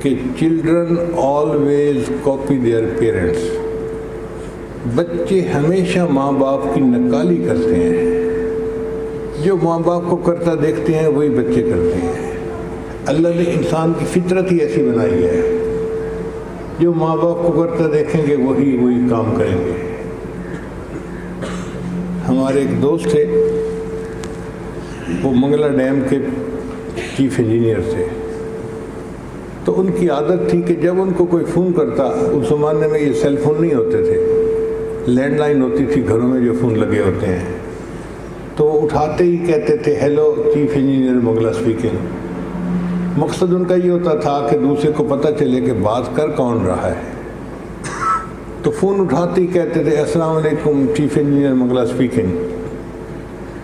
کہ children always copy their parents, بچے ہمیشہ ماں باپ کی نقالی کرتے ہیں، جو ماں باپ کو کرتا دیکھتے ہیں وہی بچے کرتے ہیں۔ اللہ نے انسان کی فطرت ہی ایسی بنائی ہے، جو ماں باپ کو کرتا دیکھیں گے وہی کام کریں گے۔ ہمارے ایک دوست تھے، وہ منگلا ڈیم کے چیف انجینئر تھے، تو ان کی عادت تھی کہ جب ان کو کوئی فون کرتا، اس زمانے میں یہ سیل فون نہیں ہوتے تھے، لینڈ لائن ہوتی تھی گھروں میں جو فون لگے ہوتے ہیں، تو وہ اٹھاتے ہی کہتے تھے hello chief engineer Mangla speaking. مقصد ان کا یہ ہوتا تھا کہ دوسرے کو پتہ چلے کہ بات کر کون رہا ہے، تو فون اٹھاتے ہی کہتے تھے السلام علیکم چیف انجینئر منگلا اسپیکنگ۔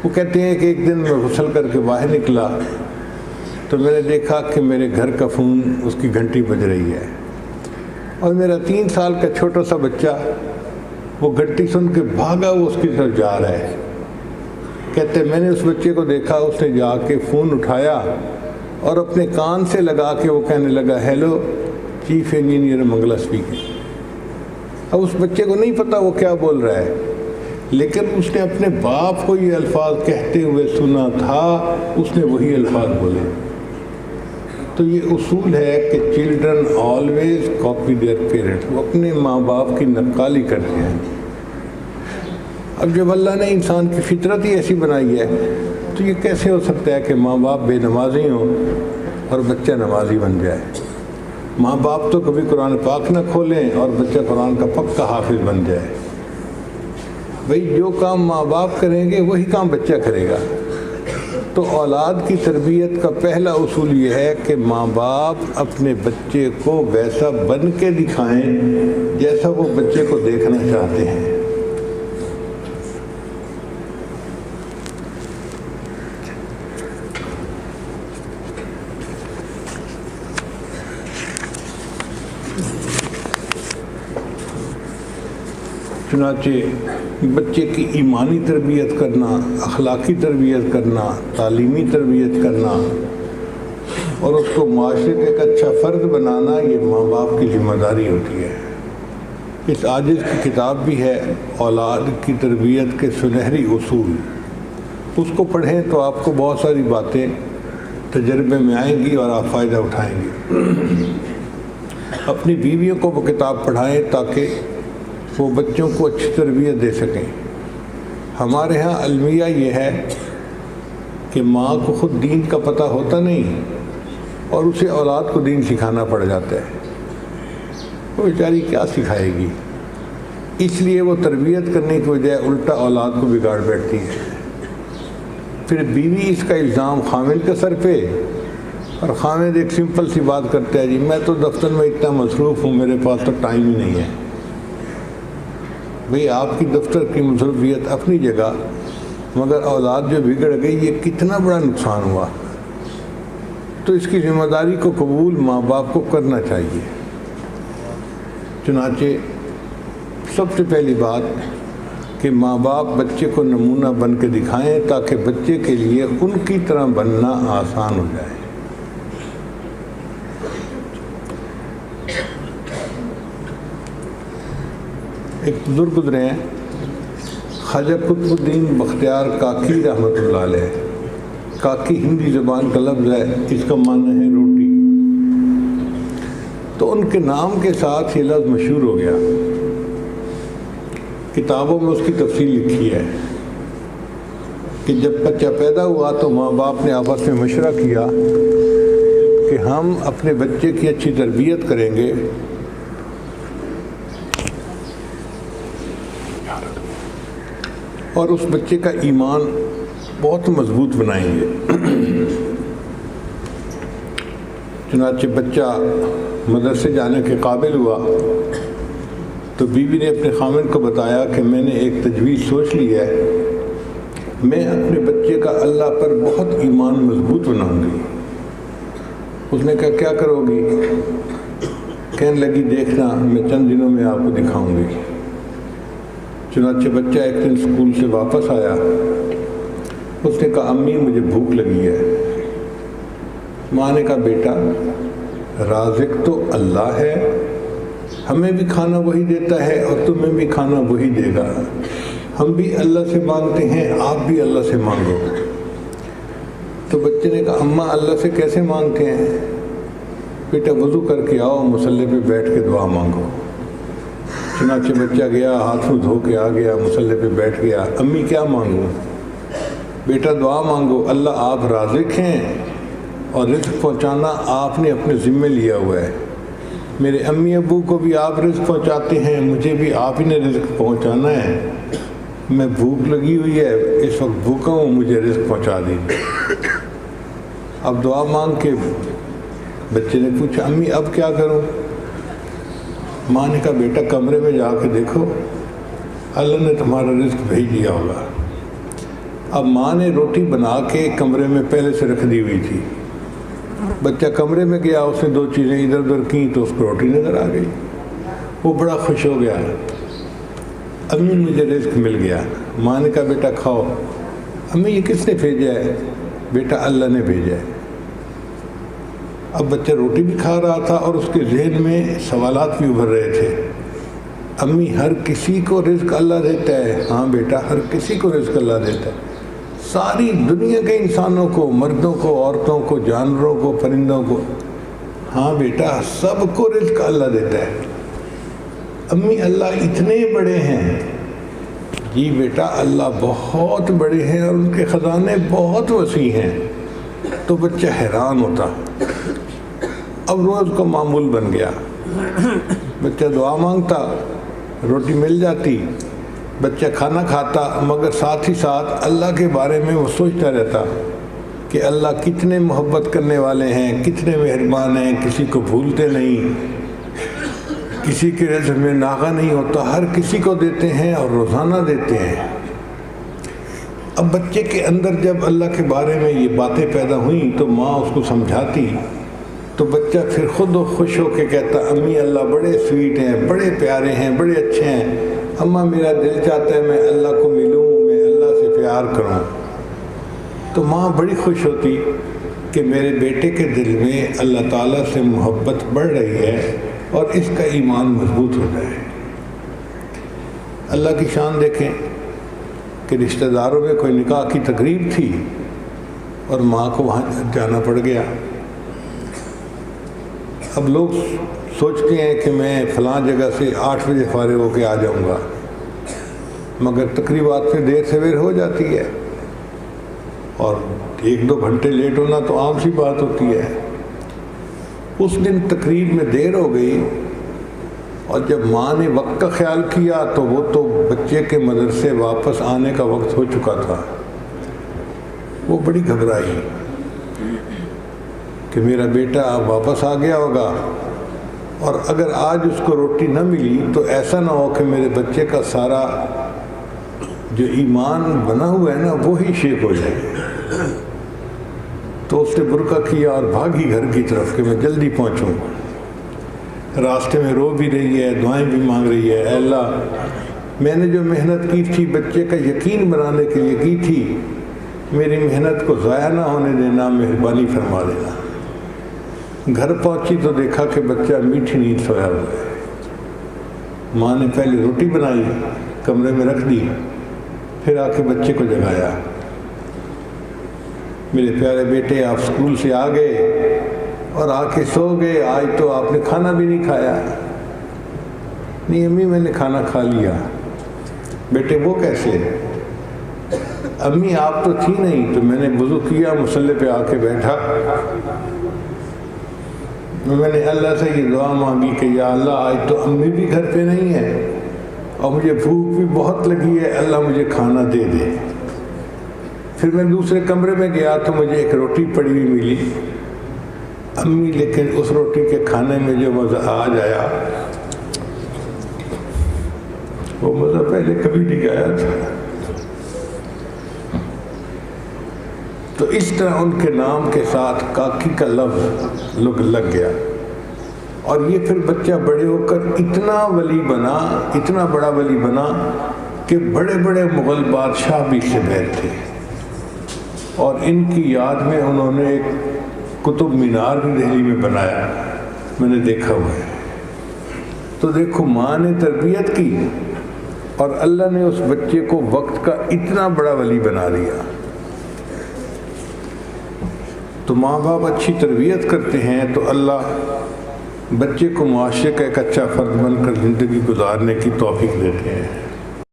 وہ کہتے ہیں کہ ایک دن میں غسل کر کے باہر نکلا تو میں نے دیکھا کہ میرے گھر کا فون اس کی گھنٹی بج رہی ہے، اور میرا 3 سال کا چھوٹا سا بچہ وہ گھنٹی سن کے بھاگا، وہ اس کی طرف جا رہا ہے۔ کہتے میں نے اس بچے کو دیکھا، اس نے جا کے فون اٹھایا اور اپنے کان سے لگا کے وہ کہنے لگا hello chief engineer Mangla speaking. اب اس بچے کو نہیں پتہ وہ کیا بول رہا ہے، لیکن اس نے اپنے باپ کو یہ الفاظ کہتے ہوئے سنا تھا، اس نے وہی الفاظ بولے۔ تو یہ اصول ہے کہ children always copy their parents, وہ اپنے ماں باپ کی نقالی کرتے ہیں۔ اب جب اللہ نے انسان کی فطرت ہی ایسی بنائی ہے تو یہ کیسے ہو سکتا ہے کہ ماں باپ بے نمازی ہوں اور بچہ نمازی بن جائے؟ ماں باپ تو کبھی قرآن پاک نہ کھولیں اور بچہ قرآن کا پکا حافظ بن جائے۔ بھئی جو کام ماں باپ کریں گے وہی کام بچہ کرے گا۔ تو اولاد کی تربیت کا پہلا اصول یہ ہے کہ ماں باپ اپنے بچے کو ویسا بن کے دکھائیں جیسا وہ بچے کو دیکھنا چاہتے ہیں۔ چنانچہ بچے کی ایمانی تربیت کرنا، اخلاقی تربیت کرنا، تعلیمی تربیت کرنا اور اس کو معاشرے کا ایک اچھا فرد بنانا، یہ ماں باپ کی ذمہ داری ہوتی ہے۔ اس عاجز کی کتاب بھی ہے اولاد کی تربیت کے سنہری اصول، اس کو پڑھیں تو آپ کو بہت ساری باتیں تجربے میں آئیں گی اور آپ فائدہ اٹھائیں گے۔ اپنی بیویوں کو وہ کتاب پڑھائیں تاکہ وہ بچوں کو اچھی تربیت دے سکیں۔ ہمارے ہاں المیہ یہ ہے کہ ماں کو خود دین کا پتہ ہوتا نہیں اور اسے اولاد کو دین سکھانا پڑ جاتا ہے، وہ بیچاری کیا سکھائے گی؟ اس لیے وہ تربیت کرنے کی بجائے الٹا اولاد کو بگاڑ بیٹھتی ہے۔ پھر بیوی اس کا الزام خامد کے سر پہ، اور خامد ایک سمپل سی بات کرتا ہے جی میں تو دفتر میں اتنا مصروف ہوں، میرے پاس تو ٹائم ہی نہیں ہے۔ بھئی آپ کی دفتر کی مصروفیت اپنی جگہ، مگر اولاد جو بگڑ گئی یہ کتنا بڑا نقصان ہوا۔ تو اس کی ذمہ داری کو قبول ماں باپ کو کرنا چاہیے۔ چنانچہ سب سے پہلی بات کہ ماں باپ بچے کو نمونہ بن کے دکھائیں تاکہ بچے کے لیے ان کی طرح بننا آسان ہو جائے۔ ایک بزرگ گزرے ہیں خواجہ قطب الدین بختیار کاکی رحمۃ اللہ علیہ۔ کاکی ہندی زبان کا لفظ ہے، اس کا معنی ہے روٹی۔ تو ان کے نام کے ساتھ یہ لفظ مشہور ہو گیا، کتابوں میں اس کی تفصیل لکھی ہے کہ جب بچہ پیدا ہوا تو ماں باپ نے آپس میں مشورہ کیا کہ ہم اپنے بچے کی اچھی تربیت کریں گے اور اس بچے کا ایمان بہت مضبوط بنائیں گے۔ چنانچہ بچہ مدرسے جانے کے قابل ہوا تو بیوی نے اپنے خامن کو بتایا کہ میں نے ایک تجویز سوچ لی ہے، میں اپنے بچے کا اللہ پر بہت ایمان مضبوط بناؤں گی۔ اس نے کہا کیا کرو گی؟ کہنے لگی دیکھنا میں چند دنوں میں آپ کو دکھاؤں گی۔ چنانچہ بچہ ایک دن اسکول سے واپس آیا، اس نے کہا امی مجھے بھوک لگی ہے۔ ماں نے کہا بیٹا رازق تو اللہ ہے، ہمیں بھی کھانا وہی دیتا ہے اور تمہیں بھی کھانا وہی دے گا، ہم بھی اللہ سے مانگتے ہیں، آپ بھی اللہ سے مانگو۔ تو بچے نے کہا اماں اللہ سے کیسے مانگتے ہیں؟ بیٹا وضو کر کے آؤ، مصلی پہ بیٹھ کے دعا مانگو۔ چنانچہ بچہ گیا، ہاتھ منہ دھو کے آ گیا، مصلی پہ بیٹھ گیا۔ امی کیا مانگوں؟ بیٹا دعا مانگو، اللہ آپ رازق ہیں اور رزق پہنچانا آپ نے اپنے ذمے لیا ہوا ہے، میرے امی ابو کو بھی آپ رزق پہنچاتے ہیں، مجھے بھی آپ ہی نے رزق پہنچانا ہے، میں بھوک لگی ہوئی ہے، اس وقت بھوکا ہوں، مجھے رزق پہنچا دیجیے۔ اب دعا مانگ کے بچے نے پوچھا امی اب کیا کروں؟ ماں نے کہا بیٹا کمرے میں جا کے دیکھو، اللہ نے تمہارا رزق بھیج دیا ہوگا۔ اب ماں نے روٹی بنا کے کمرے میں پہلے سے رکھ دی ہوئی تھی، بچہ کمرے میں گیا، اس نے دو چیزیں ادھر ادھر کی تو اس کو روٹی نظر آ گئی، وہ بڑا خوش ہو گیا، امی مجھے رزق مل گیا۔ ماں نے کہا بیٹا کھاؤ۔ امی یہ کس نے بھیجا ہے؟ بیٹا اللہ نے بھیجا ہے۔ اب بچہ روٹی بھی کھا رہا تھا اور اس کے ذہن میں سوالات بھی ابھر رہے تھے، امی ہر کسی کو رزق اللہ دیتا ہے؟ ہاں بیٹا ہر کسی کو رزق اللہ دیتا ہے، ساری دنیا کے انسانوں کو، مردوں کو، عورتوں کو، جانوروں کو، پرندوں کو۔ ہاں بیٹا سب کو رزق اللہ دیتا ہے۔ امی اللہ اتنے بڑے ہیں؟ جی بیٹا اللہ بہت بڑے ہیں اور ان کے خزانے بہت وسیع ہیں۔ تو بچہ حیران ہوتا، اب روز کا معمول بن گیا، بچہ دعا مانگتا، روٹی مل جاتی، بچہ کھانا کھاتا، مگر ساتھ ہی ساتھ اللہ کے بارے میں وہ سوچتا رہتا کہ اللہ کتنے محبت کرنے والے ہیں، کتنے مہربان ہیں، کسی کو بھولتے نہیں، کسی کے رزق میں ناغہ نہیں ہوتا، ہر کسی کو دیتے ہیں اور روزانہ دیتے ہیں۔ اب بچے کے اندر جب اللہ کے بارے میں یہ باتیں پیدا ہوئیں تو ماں اس کو سمجھاتی، تو بچہ پھر خود و خوش ہو کے کہتا امی اللہ بڑے سویٹ ہیں، بڑے پیارے ہیں، بڑے اچھے ہیں، اماں میرا دل چاہتا ہے میں اللہ کو ملوں، میں اللہ سے پیار کروں۔ تو ماں بڑی خوش ہوتی کہ میرے بیٹے کے دل میں اللہ تعالیٰ سے محبت بڑھ رہی ہے اور اس کا ایمان مضبوط ہو جائے۔ اللہ کی شان دیکھیں کہ رشتہ داروں میں کوئی نکاح کی تقریب تھی اور ماں کو وہاں جانا پڑ گیا۔ اب لوگ سوچتے ہیں کہ میں فلاں جگہ سے 8 بجے فارغ ہو کے آ جاؤں گا، مگر تقریبات میں دیر سویر ہو جاتی ہے اور 1-2 گھنٹے لیٹ ہونا تو عام سی بات ہوتی ہے۔ اس دن تقریب میں دیر ہو گئی اور جب ماں نے وقت کا خیال کیا تو وہ تو بچے کے مدرسے واپس آنے کا وقت ہو چکا تھا۔ وہ بڑی گھبرائی کہ میرا بیٹا اب واپس آ گیا ہوگا اور اگر آج اس کو روٹی نہ ملی تو ایسا نہ ہو کہ میرے بچے کا سارا جو ایمان بنا ہوا ہے نا وہی شیک ہو جائے۔ تو اس نے برقع کیا اور بھاگی گھر کی طرف کہ میں جلدی پہنچوں۔ راستے میں رو بھی رہی ہے، دعائیں بھی مانگ رہی ہے، اے اللہ میں نے جو محنت کی تھی بچے کا یقین بنانے کے لیے کی تھی، میری محنت کو ضائع نہ ہونے دینا، مہربانی فرما دینا۔ گھر پہنچی تو دیکھا کہ بچہ میٹھی نیند سویا ہوا ہے۔ ماں نے پہلے روٹی بنائی، کمرے میں رکھ دی، پھر آ کے بچے کو جگایا، میرے پیارے بیٹے آپ اسکول سے آ گئے اور آ کے سو گئے، آج تو آپ نے کھانا بھی نہیں کھایا۔ نہیں امی میں نے کھانا کھا لیا۔ بیٹے وہ کیسے؟ امی آپ تو تھی نہیں، تو میں نے وضو کیا، مصلی پہ آ کے بیٹھا، میں نے اللہ سے یہ دعا مانگی کہ یا اللہ آج تو امی بھی گھر پہ نہیں ہے اور مجھے بھوک بھی بہت لگی ہے، اللہ مجھے کھانا دے دے۔ پھر میں دوسرے کمرے میں گیا تو مجھے ایک روٹی پڑی ہوئی ملی، امی لیکن اس روٹی کے کھانے میں جو مزہ آج آیا وہ مزہ پہلے کبھی نہیں آیا تھا۔ تو اس طرح ان کے نام کے ساتھ کاکی کا لفظ لگ گیا اور یہ پھر بچہ بڑے ہو کر اتنا ولی بنا، اتنا بڑا ولی بنا کہ بڑے بڑے مغل بادشاہ بھی اس سے بیٹھ تھے اور ان کی یاد میں انہوں نے ایک قطب مینار بھی دہلی میں بنایا میں نے دیکھا ہوا ہے۔ تو دیکھو ماں نے تربیت کی اور اللہ نے اس بچے کو وقت کا اتنا بڑا ولی بنا دیا۔ تو ماں باپ اچھی تربیت کرتے ہیں تو اللہ بچے کو معاشرے کا ایک اچھا فرد بن کر زندگی گزارنے کی توفیق دیتے ہیں۔